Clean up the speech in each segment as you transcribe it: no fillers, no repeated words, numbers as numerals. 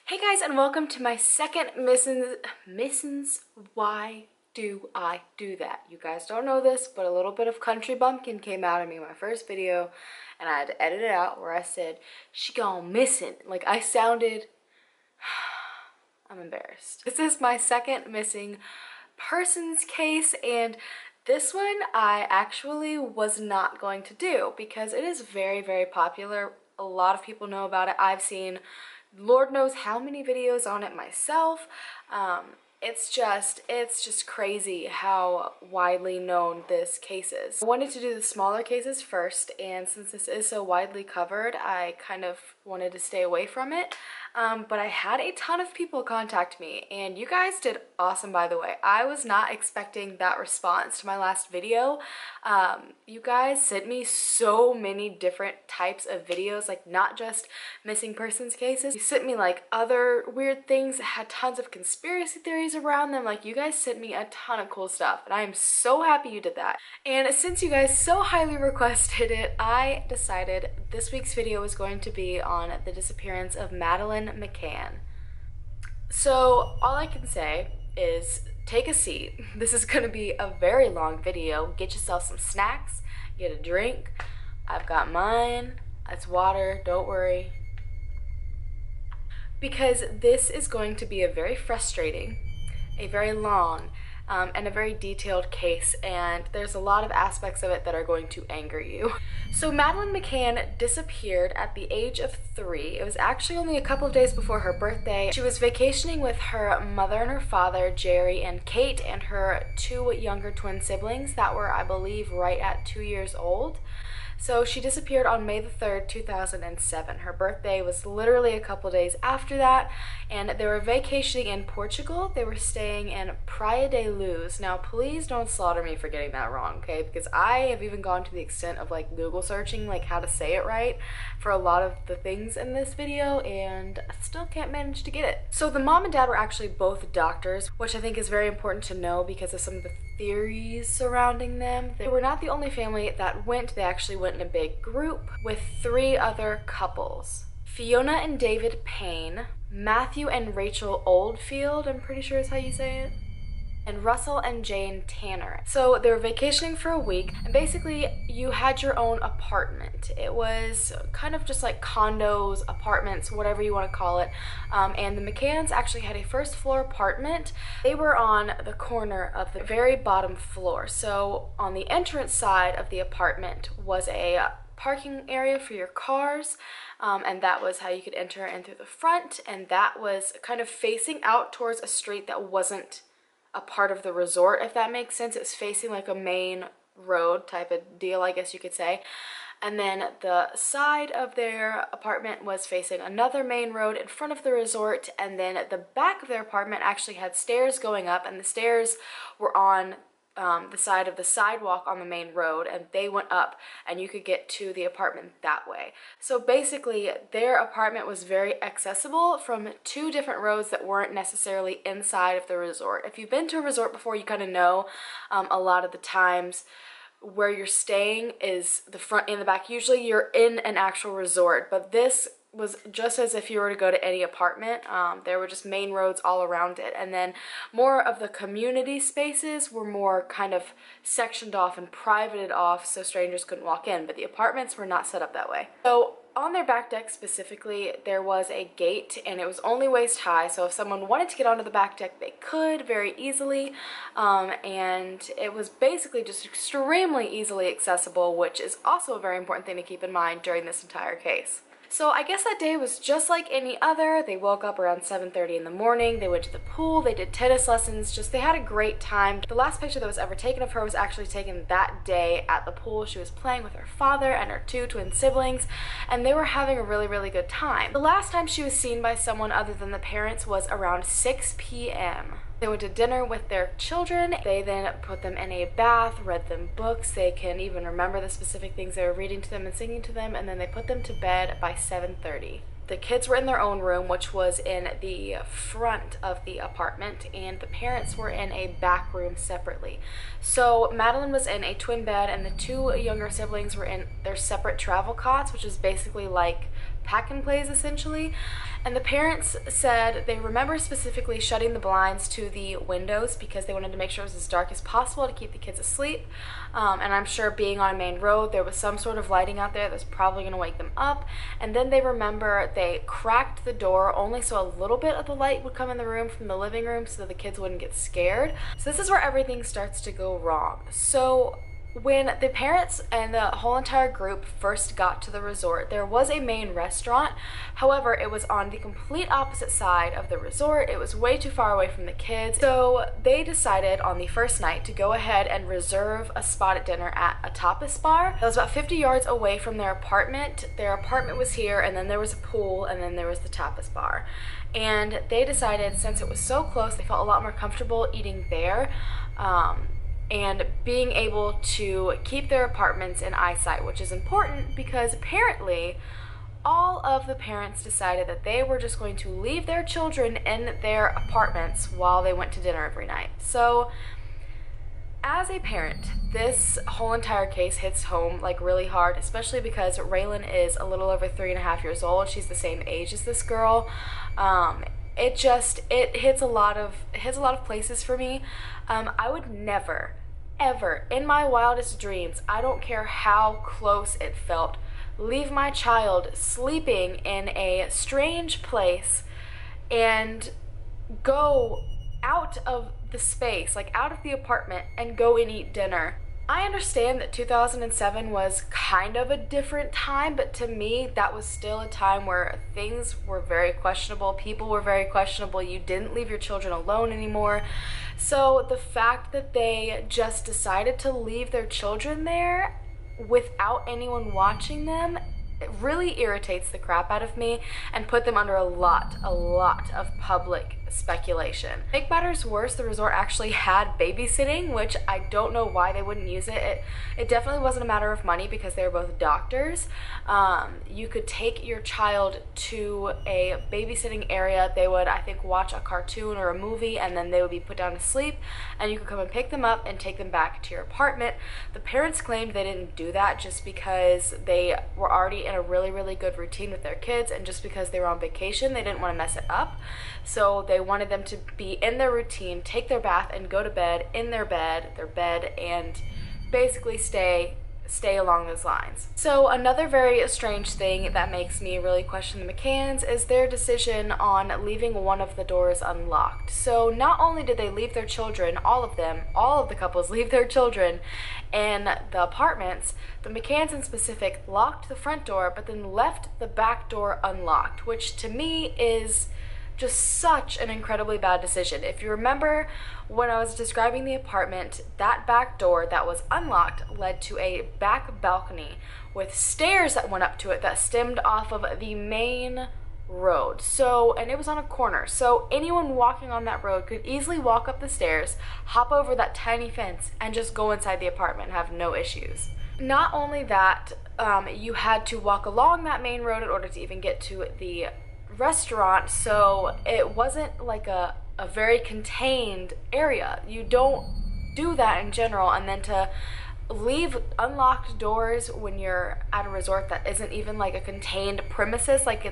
Hey guys, and welcome to my second Missins Why Do I Do That? You guys don't know this, but a little bit of country bumpkin came out of me in my first video, and I had to edit it out where I said, she gone missing. Like I sounded, I'm embarrassed. This is my second missing persons case, and this one I actually was not going to do because it is very, very popular. A lot of people know about it. I've seen Lord knows how many videos on it myself. It's just crazy how widely known this case is. I wanted to do the smaller cases first, and since this is so widely covered, I kind of wanted to stay away from it. But I had a ton of people contact me, and you guys did awesome, by the way. I was not expecting that response to my last video. You guys sent me so many different types of videos, like not just missing persons cases. You sent me like other weird things that had tons of conspiracy theories around them. Like you guys sent me a ton of cool stuff, and I am so happy you did that. And since you guys so highly requested it, I decided this week's video was going to be on the disappearance of Madeleine McCann. So all I can say is take a seat. This is going to be a very long video. Get yourself some snacks, get a drink. I've got mine. It's water, don't worry. Because this is going to be a very frustrating, a very long, and a very detailed case, and there's a lot of aspects of it that are going to anger you. So Madeleine McCann disappeared at the age of 3. It was actually only a couple of days before her birthday. She was vacationing with her mother and her father, Jerry and Kate, and her 2 younger twin siblings that were, I believe, right at 2 years old. So she disappeared on May the 3rd, 2007. Her birthday was literally a couple days after that, and they were vacationing in Portugal. They were staying in Praia de Luz. Now, please don't slaughter me for getting that wrong, okay? Because I have even gone to the extent of like Google searching like how to say it right for a lot of the things in this video, and I still can't manage to get it. So the mom and dad were actually both doctors, which I think is very important to know because of some of the theories surrounding them. They were not the only family that went. They actually went in a big group with 3 other couples. Fiona and David Payne, Matthew and Rachel Oldfield, I'm pretty sure is how you say it, and Russell and Jane Tanner. So they were vacationing for a week, and basically you had your own apartment. It was kind of just like condos, apartments, whatever you want to call it. And the McCanns actually had a first floor apartment. They were on the corner of the very bottom floor. So on the entrance side of the apartment was a parking area for your cars, and that was how you could enter in through the front, and that was kind of facing out towards a street that wasn't a part of the resort, if that makes sense. It's facing like a main road type of deal, I guess you could say. And then the side of their apartment was facing another main road in front of the resort, and then the back of their apartment actually had stairs going up, and the stairs were on the side of the sidewalk on the main road, and they went up and you could get to the apartment that way. So basically their apartment was very accessible from 2 different roads that weren't necessarily inside of the resort. If you've been to a resort before, you kind of know a lot of the times where you're staying is the front and the back. Usually you're in an actual resort, but this was just as if you were to go to any apartment. There were just main roads all around it, and then more of the community spaces were more kind of sectioned off and privated off so strangers couldn't walk in, but the apartments were not set up that way. So on their back deck specifically, there was a gate, and it was only waist high, so if someone wanted to get onto the back deck, they could very easily, and it was basically just extremely easily accessible, which is also a very important thing to keep in mind during this entire case. So I guess that day was just like any other. They woke up around 7:30 in the morning, they went to the pool, they did tennis lessons, they had a great time. The last picture that was ever taken of her was actually taken that day at the pool. She was playing with her father and her 2 twin siblings, and they were having a really, really good time. The last time she was seen by someone other than the parents was around 6 p.m. They went to dinner with their children. They then put them in a bath, read them books. They can even remember the specific things they were reading to them and singing to them, and then they put them to bed by 7:30. The kids were in their own room, which was in the front of the apartment, and the parents were in a back room separately. So Madeleine was in a twin bed, and the 2 younger siblings were in their separate travel cots, which is basically like pack-and-plays essentially. And the parents said they remember specifically shutting the blinds to the windows because they wanted to make sure it was as dark as possible to keep the kids asleep. And I'm sure being on a main road, there was some sort of lighting out there that's probably going to wake them up. And then they remember they cracked the door only so a little bit of the light would come in the room from the living room so that the kids wouldn't get scared. So this is where everything starts to go wrong. So when the parents and the whole entire group first got to the resort, there was a main restaurant. However, it was on the complete opposite side of the resort. It was way too far away from the kids. So they decided on the first night to go ahead and reserve a spot at dinner at a tapas bar. That was about 50 yards away from their apartment. Their apartment was here, and then there was a pool, and then there was the tapas bar. And they decided, since it was so close, they felt a lot more comfortable eating there. And being able to keep their apartments in eyesight, which is important because apparently all of the parents decided that they were just going to leave their children in their apartments while they went to dinner every night. So as a parent, this whole entire case hits home like really hard, especially because Raylan is a little over 3.5 years old. She's the same age as this girl. It hits a lot of places for me. I would never, ever, in my wildest dreams, I don't care how close it felt, leave my child sleeping in a strange place and go out of the space, like out of the apartment, and go and eat dinner. I understand that 2007 was kind of a different time, but to me, that was still a time where things were very questionable. People were very questionable. You didn't leave your children alone anymore. So the fact that they just decided to leave their children there without anyone watching them, it really irritates the crap out of me and put them under a lot of public speculation. To make matters worse, the resort actually had babysitting, which I don't know why they wouldn't use it. It definitely wasn't a matter of money because they were both doctors. You could take your child to a babysitting area. They would, I think, watch a cartoon or a movie, and then they would be put down to sleep, and you could come and pick them up and take them back to your apartment. The parents claimed they didn't do that just because they were already in a really good routine with their kids, and just because they were on vacation, they didn't want to mess it up. So they wanted them to be in their routine, take their bath, and go to bed in their bed, and basically stay along those lines. So another very strange thing that makes me really question the McCanns is their decision on leaving one of the doors unlocked. So not only did they leave their children, all of the couples leave their children in the apartments, the McCanns in specific locked the front door but then left the back door unlocked, which to me is just such an incredibly bad decision. If you remember when I was describing the apartment, that back door that was unlocked led to a back balcony with stairs that went up to it that stemmed off of the main road. And it was on a corner. So anyone walking on that road could easily walk up the stairs, hop over that tiny fence, and just go inside the apartment and have no issues. Not only that, you had to walk along that main road in order to even get to the restaurant, so it wasn't like a very contained area. You don't do that in general, and then to leave unlocked doors when you're at a resort that isn't even like a contained premises, like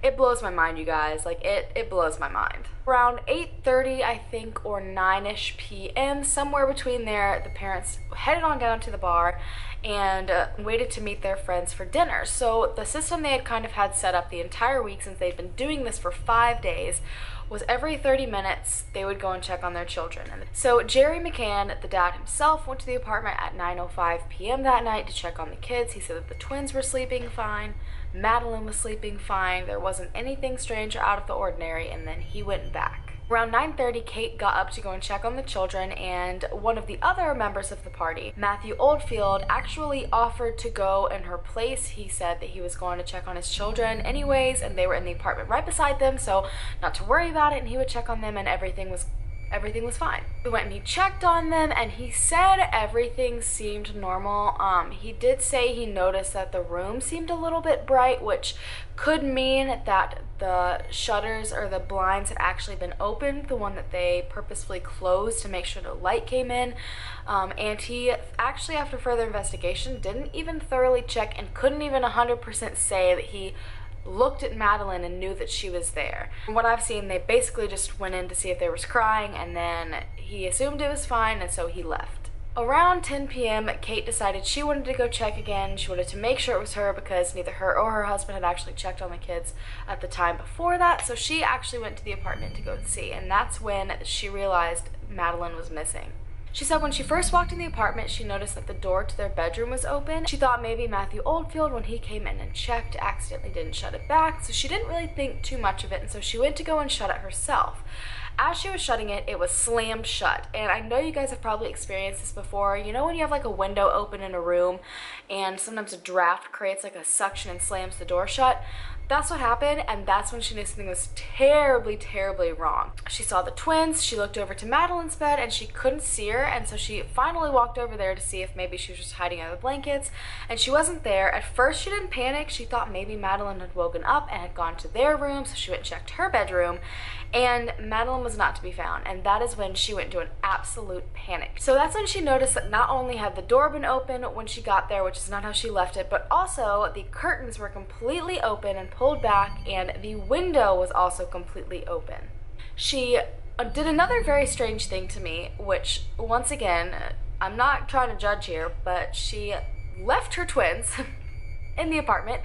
it blows my mind, you guys. Like it blows my mind. Around 8:30, I think, or 9ish p.m., somewhere between there, the parents headed on down to the bar and waited to meet their friends for dinner. So the system they had kind of had set up the entire week, since they'd been doing this for 5 days, was every 30 minutes they would go and check on their children. And so Jerry McCann, the dad himself, went to the apartment at 9:05 p.m. that night to check on the kids. He said that the twins were sleeping fine, Madeleine was sleeping fine, there wasn't anything strange or out of the ordinary, and then he went back. Around 9:30, Kate got up to go and check on the children, and one of the other members of the party, Matthew Oldfield, actually offered to go in her place. He said that he was going to check on his children anyways, and they were in the apartment right beside them, so not to worry about it, and he would check on them, and everything was everything was fine. We went and he checked on them, and he said everything seemed normal. He did say he noticed that the room seemed a little bit bright, which could mean that the shutters or the blinds had actually been opened, the one that they purposefully closed to make sure the light came in. And he actually, after further investigation, didn't even thoroughly check and couldn't even 100% say that he looked at Madeleine and knew that she was there. From what I've seen, they basically just went in to see if they was crying, and then he assumed it was fine, and so he left. Around 10 p.m., Kate decided she wanted to go check again. She wanted to make sure it was her because neither her or her husband had actually checked on the kids at the time before that, so she actually went to the apartment to go and see, and that's when she realized Madeleine was missing. She said when she first walked in the apartment, she noticed that the door to their bedroom was open. She thought maybe Matthew Oldfield, when he came in and checked, accidentally didn't shut it back, so she didn't really think too much of it, and so she went to go and shut it herself. As she was shutting it, it was slammed shut, and I know you guys have probably experienced this before. You know when you have like a window open in a room, and sometimes a draft creates like a suction and slams the door shut? That's what happened, and that's when she knew something was terribly, terribly wrong. She saw the twins, she looked over to Madeleine's bed, and she couldn't see her, and so she finally walked over there to see if maybe she was just hiding under the blankets, and she wasn't there. At first, she didn't panic. She thought maybe Madeleine had woken up and had gone to their room, so she went and checked her bedroom, and Madeleine was not to be found, and that is when she went into an absolute panic. So that's when she noticed that not only had the door been open when she got there, which is not how she left it, but also the curtains were completely open and pulled back, and the window was also completely open. She did another very strange thing to me, which, once again, I'm not trying to judge here, but she left her twins in the apartment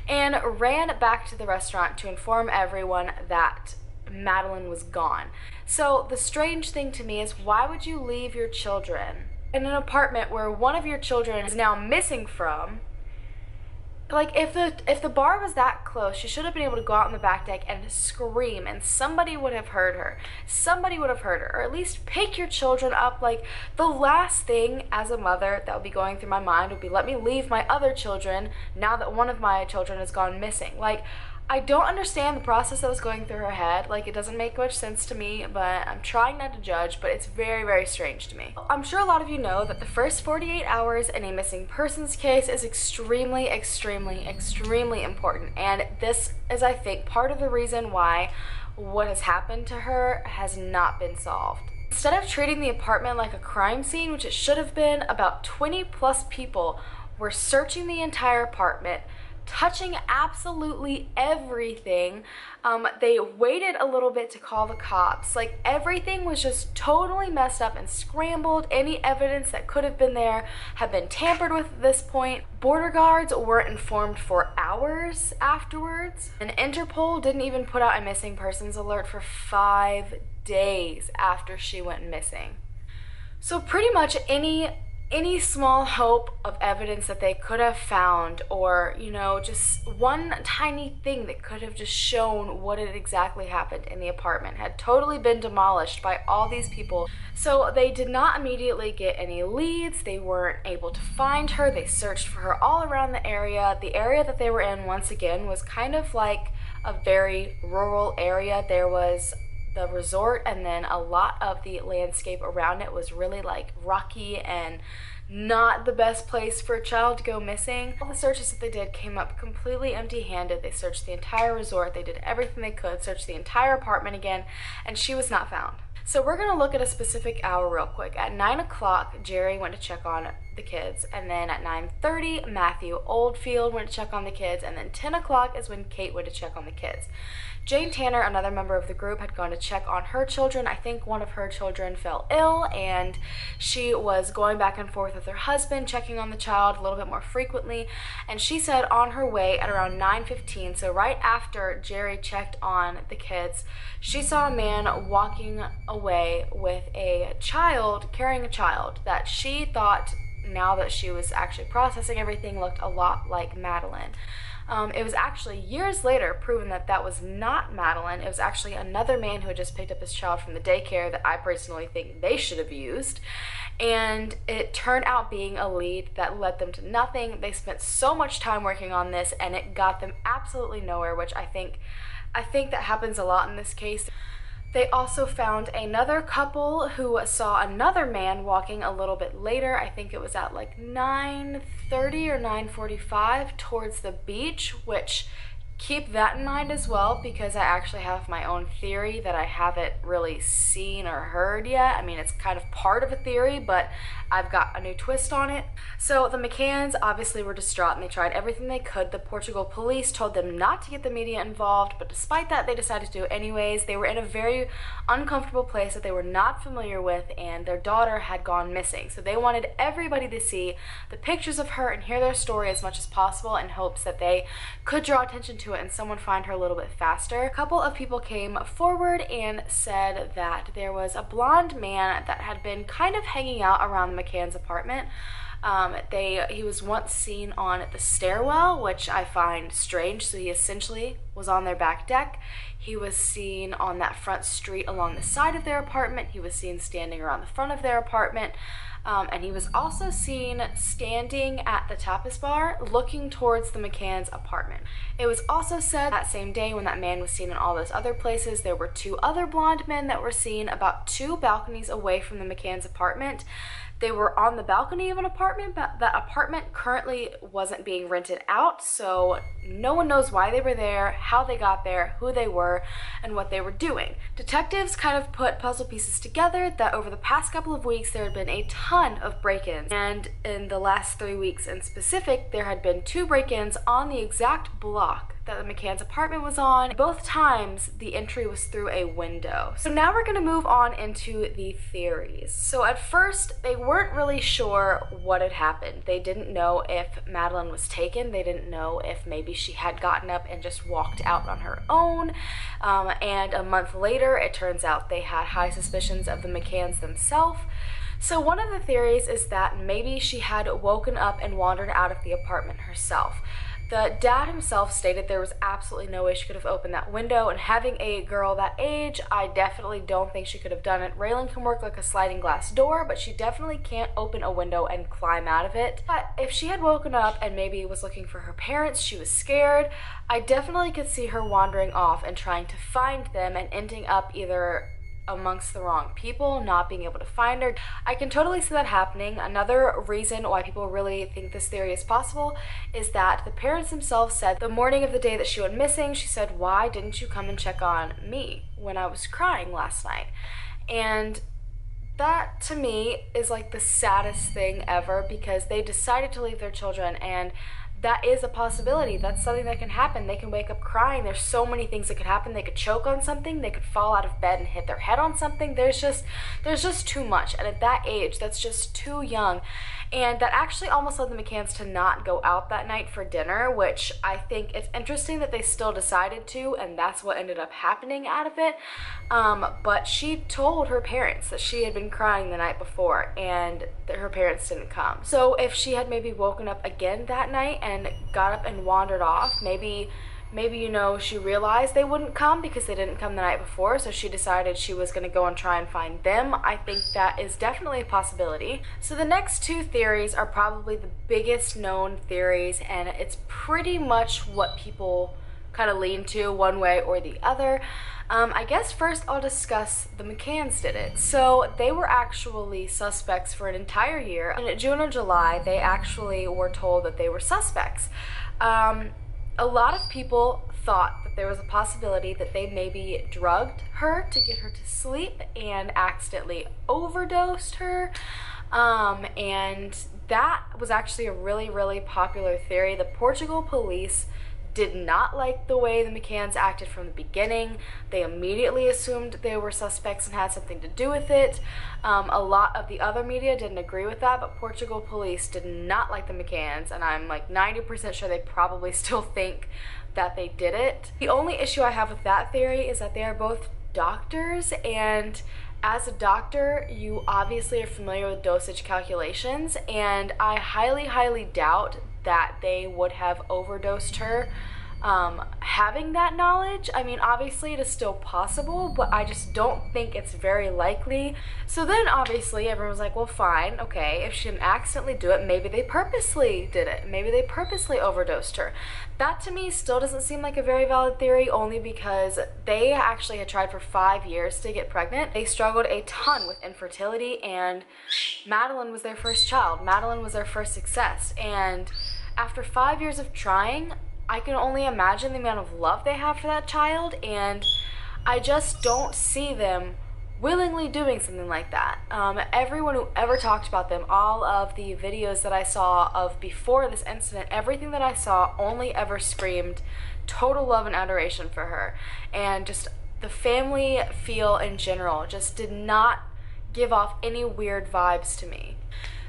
and ran back to the restaurant to inform everyone that Madeleine was gone. So the strange thing to me is, why would you leave your children in an apartment where one of your children is now missing from? Like, if the bar was that close, she should have been able to go out on the back deck and scream, and somebody would have heard her. Somebody would have heard her, or at least pick your children up. Like, the last thing as a mother that would be going through my mind would be, let me leave my other children now that one of my children has gone missing. Like, I don't understand the process that was going through her head. Like, it doesn't make much sense to me, but I'm trying not to judge, but it's very, very strange to me. I'm sure a lot of you know that the first 48 hours in a missing persons case is extremely, extremely, extremely important, and this is, I think, part of the reason why what has happened to her has not been solved. Instead of treating the apartment like a crime scene, which it should have been, about 20 plus people were searching the entire apartment, touching absolutely everything. They waited a little bit to call the cops. Like, everything was just totally messed up and scrambled. Any evidence that could have been there had been tampered with at this point. Border guards weren't informed for hours afterwards, and Interpol didn't even put out a missing persons alert for 5 days after she went missing. So pretty much any small hope of evidence that they could have found, or, you know, just one tiny thing that could have just shown what had exactly happened in the apartment, had totally been demolished by all these people. So they did not immediately get any leads. They weren't able to find her. They searched for her all around the area. The area that they were in, once again, was kind of like a very rural area. There was the resort, and then a lot of the landscape around it was really like rocky and not the best place for a child to go missing. All the searches that they did came up completely empty-handed. They searched the entire resort, they did everything they could, searched the entire apartment again, and she was not found. So we're gonna look at a specific hour real quick. At 9 o'clock, Jerry went to check on the kids, and then at 9:30, Matthew Oldfield went to check on the kids, and then 10 o'clock is when Kate went to check on the kids. Jane Tanner, another member of the group, had gone to check on her children. I think one of her children fell ill, and she was going back and forth with her husband, checking on the child a little bit more frequently, and she said on her way at around 9:15, so right after Jerry checked on the kids, she saw a man walking away with a child, carrying a child that she thought, now that she was actually processing everything, looked a lot like Madeleine. It was actually years later proven that that was not Madeleine. It was actually another man who had just picked up his child from the daycare that I personally think they should have used. And it turned out being a lead that led them to nothing. They spent so much time working on this, and it got them absolutely nowhere, which I think that happens a lot in this case. They also found another couple who saw another man walking a little bit later. I think it was at like 9:30 or 9:45 towards the beach, which keep that in mind as well, because I actually have my own theory that I haven't really seen or heard yet. I mean, it's kind of part of a theory, but I've got a new twist on it. So the McCanns obviously were distraught and they tried everything they could. The Portugal police told them not to get the media involved, but despite that, they decided to do it anyways. They were in a very uncomfortable place that they were not familiar with, and their daughter had gone missing. So they wanted everybody to see the pictures of her and hear their story as much as possible in hopes that they could draw attention to it and someone find her a little bit faster. A couple of people came forward and said that there was a blonde man that had been kind of hanging out around the McCann's apartment. He was once seen on the stairwell, which I find strange. So he essentially was on their back deck. He was seen on that front street along the side of their apartment. He was seen standing around the front of their apartment. And he was also seen standing at the tapas bar looking towards the McCann's apartment. It was also said that same day when that man was seen in all those other places, there were two other blonde men that were seen about 2 balconies away from the McCann's apartment. They were on the balcony of an apartment, but that apartment currently wasn't being rented out, so no one knows why they were there, how they got there, who they were, and what they were doing. Detectives kind of put puzzle pieces together that over the past couple of weeks there had been a ton of break-ins, and in the last 3 weeks in specific, there had been 2 break-ins on the exact block that the McCann's apartment was on. Both times the entry was through a window. So now we're going to move on into the theories. So at first they weren't really sure what had happened. They didn't know if Madeleine was taken. They didn't know if maybe she had gotten up and just walked out on her own. And a month later it turns out they had high suspicions of the McCanns themselves. So one of the theories is that maybe she had woken up and wandered out of the apartment herself. The dad himself stated there was absolutely no way she could have opened that window, and having a girl that age, I definitely don't think she could have done it. Railing can work like a sliding glass door, but she definitely can't open a window and climb out of it. But if she had woken up and maybe was looking for her parents, she was scared, I definitely could see her wandering off and trying to find them and ending up either amongst the wrong people, not being able to find her. I can totally see that happening. Another reason why people really think this theory is possible is that the parents themselves said the morning of the day that she went missing, she said, "Why didn't you come and check on me when I was crying last night?" And that to me is like the saddest thing ever, because they decided to leave their children, and that is a possibility. That's something that can happen. They can wake up crying. There's so many things that could happen. They could choke on something. They could fall out of bed and hit their head on something. There's just too much. And at that age, that's just too young. And that actually almost led the McCanns to not go out that night for dinner, which I think it's interesting that they still decided to, and that's what ended up happening out of it. But she told her parents that she had been crying the night before and that her parents didn't come. So if she had maybe woken up again that night and got up and wandered off, maybe you know, she realized they wouldn't come because they didn't come the night before, so she decided she was going to go and try and find them. I think that is definitely a possibility. So the next 2 theories are probably the biggest known theories, and it's pretty much what people kind of lean to one way or the other. I guess first I'll discuss the McCanns did it. So they were actually suspects for an entire year. In June or July, they actually were told that they were suspects. A lot of people thought that there was a possibility that they maybe drugged her to get her to sleep and accidentally overdosed her. And that was actually a really, really popular theory. The Portugal police did not like the way the McCanns acted from the beginning. They immediately assumed they were suspects and had something to do with it. A lot of the other media didn't agree with that, but Portugal police did not like the McCanns, and I'm like 90% sure they probably still think that they did it. The only issue I have with that theory is that they are both doctors, and as a doctor, you obviously are familiar with dosage calculations, and I highly, highly doubt that they would have overdosed her having that knowledge. I mean, obviously it is still possible, but I just don't think it's very likely. So then obviously everyone was like, well, fine, okay, if she didn't accidentally do it, maybe they purposely did it. Maybe they purposely overdosed her. That to me still doesn't seem like a very valid theory, only because they actually had tried for 5 years to get pregnant. They struggled a ton with infertility, and Madeleine was their first child. Madeleine was their first success. And after 5 years of trying, I can only imagine the amount of love they have for that child, and I just don't see them willingly doing something like that. Everyone who ever talked about them, all of the videos that I saw of before this incident, everything that I saw only ever screamed total love and adoration for her. And just the family feel in general just did not give off any weird vibes to me.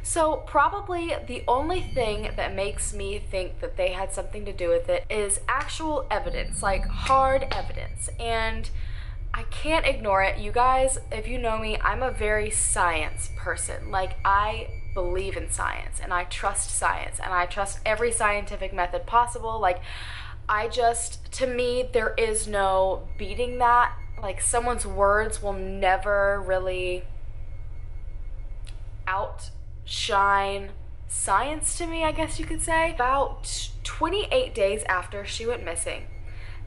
So probably the only thing that makes me think that they had something to do with it is actual evidence, like hard evidence. And I can't ignore it. You guys, if you know me, I'm a very science person. Like, I believe in science, and I trust science, and I trust every scientific method possible. Like, to me, there is no beating that. Like, someone's words will never really outshine science to me, I guess you could say. About 28 days after she went missing,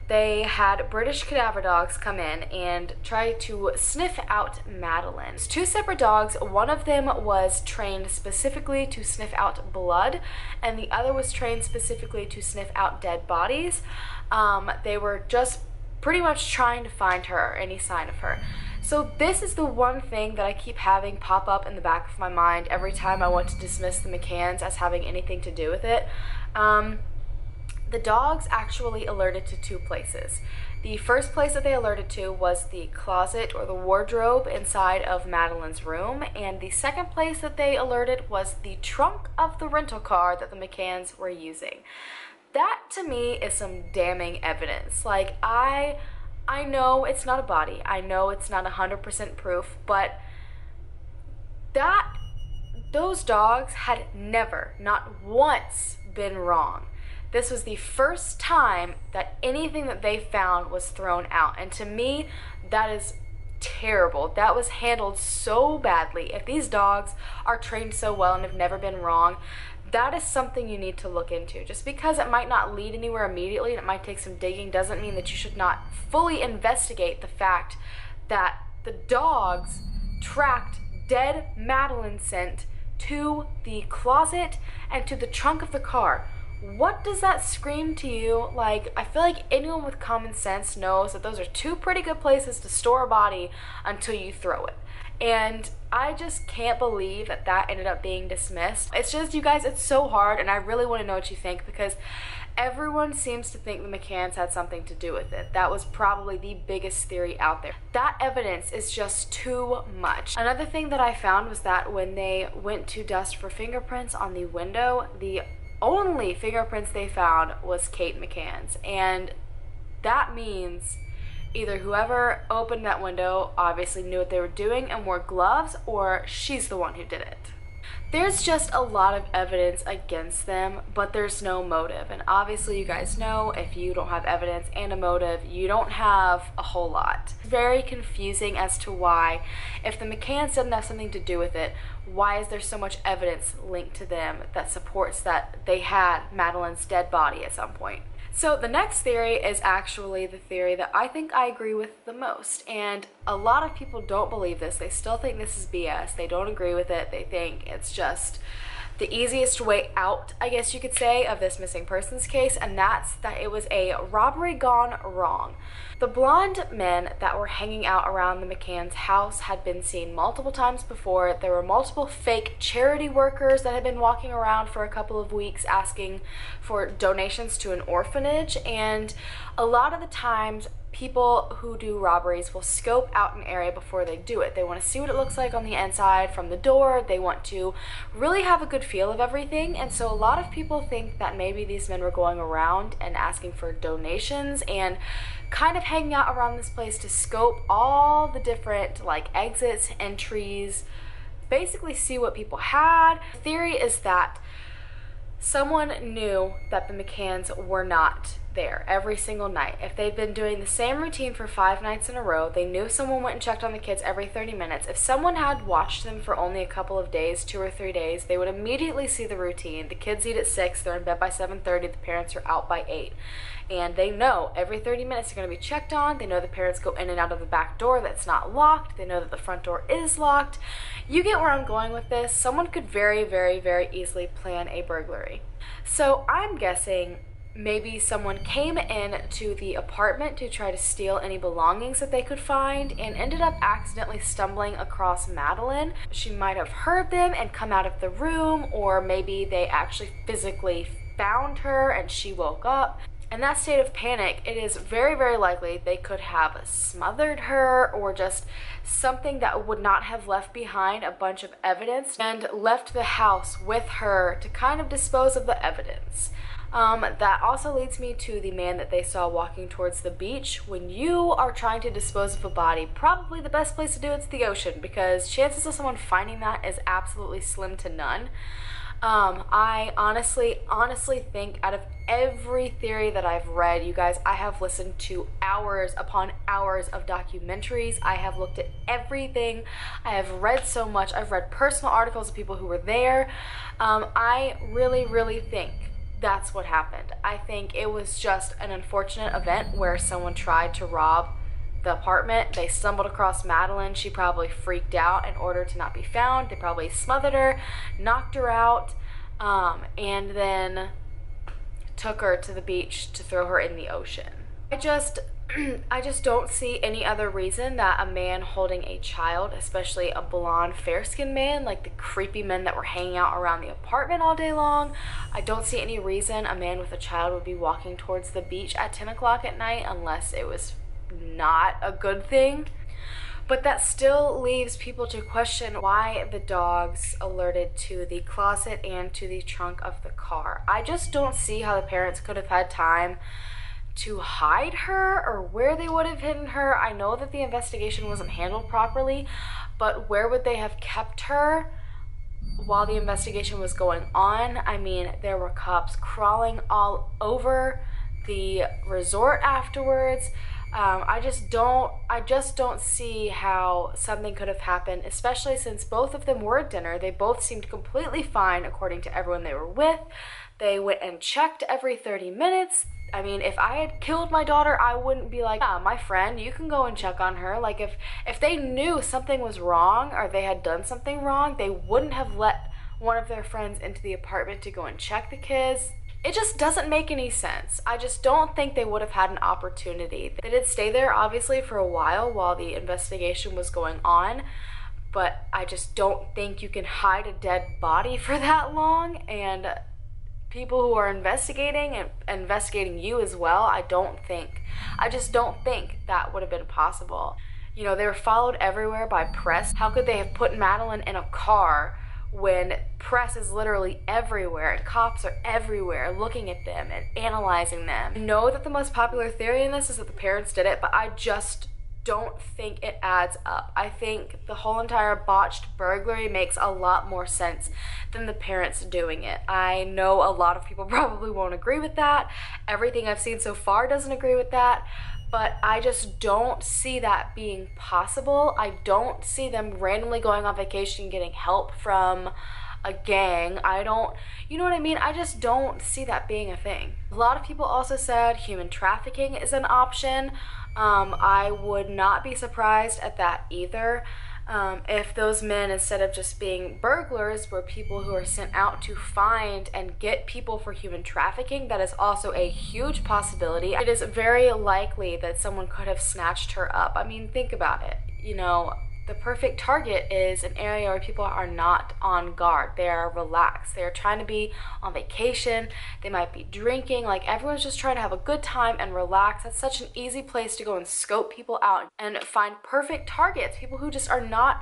they had British cadaver dogs come in and try to sniff out Madeleine. It's 2 separate dogs. One of them was trained specifically to sniff out blood, and the other was trained specifically to sniff out dead bodies. They were just pretty much trying to find her, any sign of her. So this is the one thing that I keep having pop up in the back of my mind every time I want to dismiss the McCanns as having anything to do with it. The dogs actually alerted to 2 places. The first place that they alerted to was the closet or the wardrobe inside of Madeleine's room, and the second place that they alerted was the trunk of the rental car that the McCanns were using. That to me is some damning evidence. Like, I know it's not a body, I know it's not 100% proof, but those dogs had never, not once, been wrong. This was the first time that anything that they found was thrown out. And to me, that is terrible. That was handled so badly. If these dogs are trained so well and have never been wrong, that is something you need to look into. Just because it might not lead anywhere immediately and it might take some digging doesn't mean that you should not fully investigate the fact that the dogs tracked dead Madeleine scent to the closet and to the trunk of the car. What does that scream to you? Like, I feel like anyone with common sense knows that those are 2 pretty good places to store a body until you throw it. And I just can't believe that that ended up being dismissed. It's just, you guys, it's so hard, and I really want to know what you think, because everyone seems to think the McCanns had something to do with it. That was probably the biggest theory out there. That evidence is just too much. Another thing that I found was that when they went to dust for fingerprints on the window, the only fingerprints they found was Kate McCann's, and that means either whoever opened that window obviously knew what they were doing and wore gloves, or she's the one who did it. There's just a lot of evidence against them, but there's no motive, and obviously you guys know if you don't have evidence and a motive, you don't have a whole lot. It's very confusing as to why, if the McCanns didn't have something to do with it, why is there so much evidence linked to them that supports that they had Madeleine's dead body at some point? So the next theory is actually the theory that I think I agree with the most, and a lot of people don't believe this. They still think this is BS. They don't agree with it. They think it's just the easiest way out, I guess you could say, of this missing persons case, and that's that it was a robbery gone wrong. The blonde men that were hanging out around the McCann's house had been seen multiple times before. There were multiple fake charity workers that had been walking around for a couple of weeks asking for donations to an orphanage, and a lot of the times people who do robberies will scope out an area before they do it. They want to see what it looks like on the inside from the door. They want to really have a good feel of everything, and so a lot of people think that maybe these men were going around and asking for donations and kind of hanging out around this place to scope all the different like exits, entries, basically see what people had. The theory is that someone knew that the McCanns were not there every single night, if they'd been doing the same routine for 5 nights in a row, they knew someone went and checked on the kids every 30 minutes, if someone had watched them for only a couple of days, 2 or 3 days, they would immediately see the routine. The kids eat at 6, they're in bed by 7:30, the parents are out by 8. And they know every 30 minutes they're going to be checked on. They know the parents go in and out of the back door that's not locked. They know that the front door is locked. You get where I'm going with this. Someone could very, very, very easily plan a burglary. So I'm guessing maybe someone came in to the apartment to try to steal any belongings that they could find and ended up accidentally stumbling across Madeleine. She might have heard them and come out of the room, or maybe they actually physically found her and she woke up. In that state of panic, it is very, very likely they could have smothered her, or just something that would not have left behind a bunch of evidence, and left the house with her to kind of dispose of the evidence. That also leads me to the man that they saw walking towards the beach. When you are trying to dispose of a body, probably the best place to do it's the ocean, because chances of someone finding that is absolutely slim to none. I honestly think out of every theory that I've read, you guys, I have listened to hours upon hours of documentaries. I have looked at everything. I have read so much. I've read personal articles of people who were there. I really think that's what happened. I think it was just an unfortunate event where someone tried to rob the apartment. They stumbled across Madeleine. She probably freaked out in order to not be found. They probably smothered her, knocked her out, and then took her to the beach to throw her in the ocean. I just don't see any other reason that a man holding a child, especially a blonde, fair-skinned man, like the creepy men that were hanging out around the apartment all day long, I don't see any reason a man with a child would be walking towards the beach at 10 o'clock at night unless it was not a good thing. But that still leaves people to question why the dogs alerted to the closet and to the trunk of the car. I just don't see how the parents could have had time to hide her, or where they would have hidden her. I know that the investigation wasn't handled properly, but where would they have kept her while the investigation was going on? I mean, there were cops crawling all over the resort afterwards. I just don't see how something could have happened, especially since both of them were at dinner. They both seemed completely fine according to everyone they were with. They went and checked every 30 minutes. I mean, if I had killed my daughter, I wouldn't be like, yeah, my friend, you can go and check on her. Like, if they knew something was wrong or they had done something wrong, they wouldn't have let one of their friends into the apartment to go and check the kids. It just doesn't make any sense. I just don't think they would have had an opportunity. They did stay there, obviously, for a while the investigation was going on, but I just don't think you can hide a dead body for that long, and people who are investigating and investigating you as well, I just don't think that would have been possible. You know, they were followed everywhere by press. How could they have put Madeleine in a car when press is literally everywhere and cops are everywhere looking at them and analyzing them? I know that the most popular theory in this is that the parents did it, but I just don't think it adds up. I think the whole entire botched burglary makes a lot more sense than the parents doing it. I know a lot of people probably won't agree with that. Everything I've seen so far doesn't agree with that, but I just don't see that being possible. I don't see them randomly going on vacation getting help from a gang. You know what I mean? I just don't see that being a thing. A lot of people also said human trafficking is an option. I would not be surprised at that either. If those men, instead of just being burglars, were people who are sent out to find and get people for human trafficking, that is also a huge possibility. It is very likely that someone could have snatched her up. I mean, think about it. You know, the perfect target is an area where people are not on guard. They are relaxed. They are trying to be on vacation. They might be drinking. Like, everyone's just trying to have a good time and relax. That's such an easy place to go and scope people out and find perfect targets. People who just are not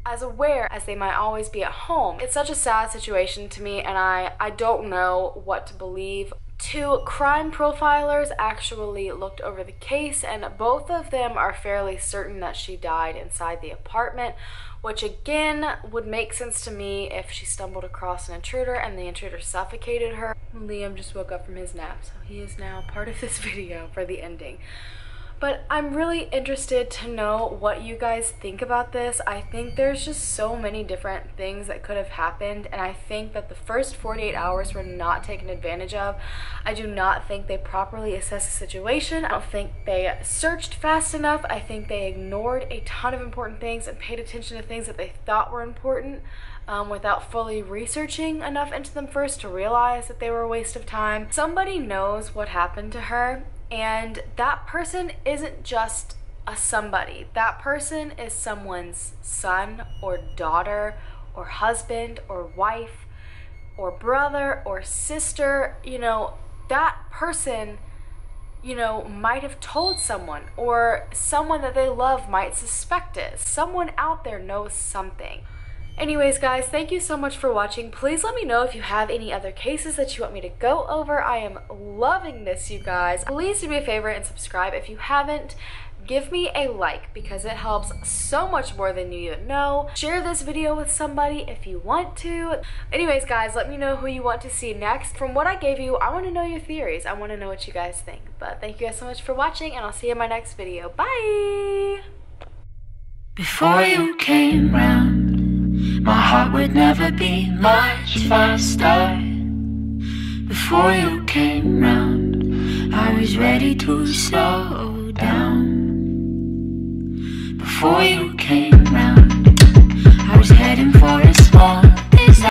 as aware as they might always be at home. It's such a sad situation to me, and I don't know what to believe. Two crime profilers actually looked over the case, and both of them are fairly certain that she died inside the apartment, which again would make sense to me if she stumbled across an intruder and the intruder suffocated her. Liam just woke up from his nap, so he is now part of this video for the ending. But I'm really interested to know what you guys think about this. I think there's just so many different things that could have happened, and I think that the first 48 hours were not taken advantage of. I do not think they properly assessed the situation. I don't think they searched fast enough. I think they ignored a ton of important things and paid attention to things that they thought were important without fully researching enough into them first to realize that they were a waste of time. Somebody knows what happened to her, and that person isn't just a somebody. That person is someone's son or daughter or husband or wife or brother or sister. You know, that person, you know, might have told someone, or someone that they love might suspect it. Someone out there knows something. Anyways, guys, thank you so much for watching. Please let me know if you have any other cases that you want me to go over. I am loving this, you guys. Please do me a favor and subscribe if you haven't. Give me a like because it helps so much more than you even know. Share this video with somebody if you want to. Anyways, guys, let me know who you want to see next. From what I gave you, I want to know your theories. I want to know what you guys think. But thank you guys so much for watching, and I'll see you in my next video. Bye! Before you came round, my heart would never be much faster. Before you came round, I was ready to slow down. Before you